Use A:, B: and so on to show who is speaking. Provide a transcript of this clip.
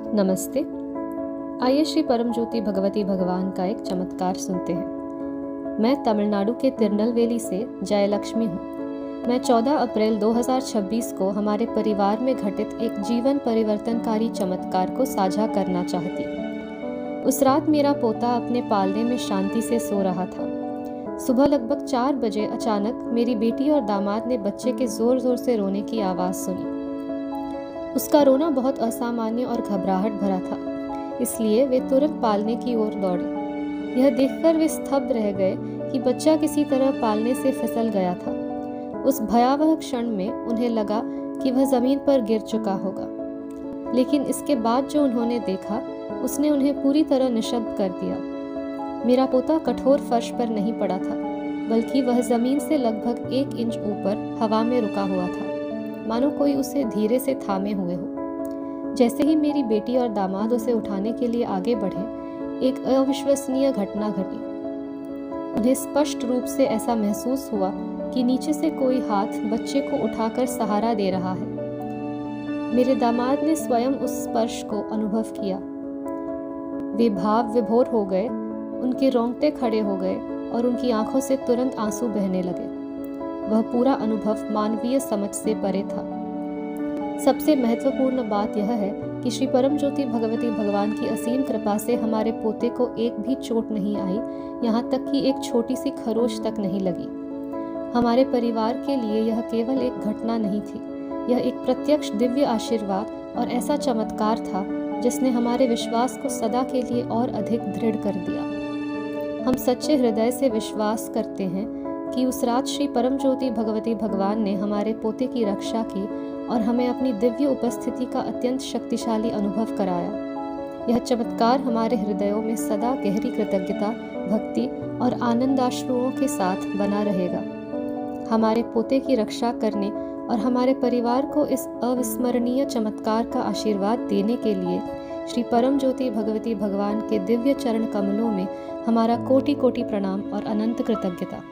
A: नमस्ते। आइए श्री परम ज्योति भगवती भगवान का एक चमत्कार सुनते हैं। मैं तमिलनाडु के तिरुनेलवेली से जयलक्ष्मी हूँ। मैं 14 अप्रैल 2026 को हमारे परिवार में घटित एक जीवन परिवर्तनकारी चमत्कार को साझा करना चाहती हूँ। उस रात मेरा पोता अपने पालने में शांति से सो रहा था। सुबह लगभग 4 बजे अचानक मेरी बेटी और दामाद ने बच्चे के जोर जोर से रोने की आवाज़ सुनी। उसका रोना बहुत असामान्य और घबराहट भरा था, इसलिए वे तुरंत पालने की ओर दौड़े। यह देखकर वे स्तब्ध रह गए कि बच्चा किसी तरह पालने से फिसल गया था। उस भयावह क्षण में उन्हें लगा कि वह जमीन पर गिर चुका होगा, लेकिन इसके बाद जो उन्होंने देखा उसने उन्हें पूरी तरह निशब्द कर दिया। मेरा पोता कठोर फर्श पर नहीं पड़ा था, बल्कि वह जमीन से लगभग 1 इंच ऊपर हवा में रुका हुआ था, मानो कोई उसे धीरे से थामे हुए हो। जैसे ही मेरी बेटी और दामाद उसे उठाने के लिए आगे बढ़े, एक अविश्वसनीय घटना घटी। उन्हें स्पष्ट रूप से ऐसा महसूस हुआ कि नीचे से कोई हाथ बच्चे को उठाकर सहारा दे रहा है। मेरे दामाद ने स्वयं उस स्पर्श को अनुभव किया। वे भाव विभोर हो गए, उनके रोंगटे खड़े हो गए और उनकी आंखों से तुरंत आंसू बहने लगे। वह पूरा अनुभव मानवीय समझ से परे था। सबसे महत्वपूर्ण बात यह है कि श्री परम ज्योति भगवती भगवान की असीम कृपा से हमारे पोते को एक भी चोट नहीं आई, यहाँ तक कि एक छोटी सी खरोच तक नहीं लगी। हमारे परिवार के लिए यह केवल एक घटना नहीं थी, यह एक प्रत्यक्ष दिव्य आशीर्वाद और ऐसा चमत्कार था जिसने हमारे विश्वास को सदा के लिए और अधिक दृढ़ कर दिया। हम सच्चे हृदय से विश्वास करते हैं कि उस रात श्री परम ज्योति भगवती भगवान ने हमारे पोते की रक्षा की और हमें अपनी दिव्य उपस्थिति का अत्यंत शक्तिशाली अनुभव कराया। यह चमत्कार हमारे हृदयों में सदा गहरी कृतज्ञता, भक्ति और आनंदाश्रुओं के साथ बना रहेगा। हमारे पोते की रक्षा करने और हमारे परिवार को इस अविस्मरणीय चमत्कार का आशीर्वाद देने के लिए श्री परम ज्योति भगवती भगवान के दिव्य चरण कमलों में हमारा कोटि कोटि प्रणाम और अनंत कृतज्ञता।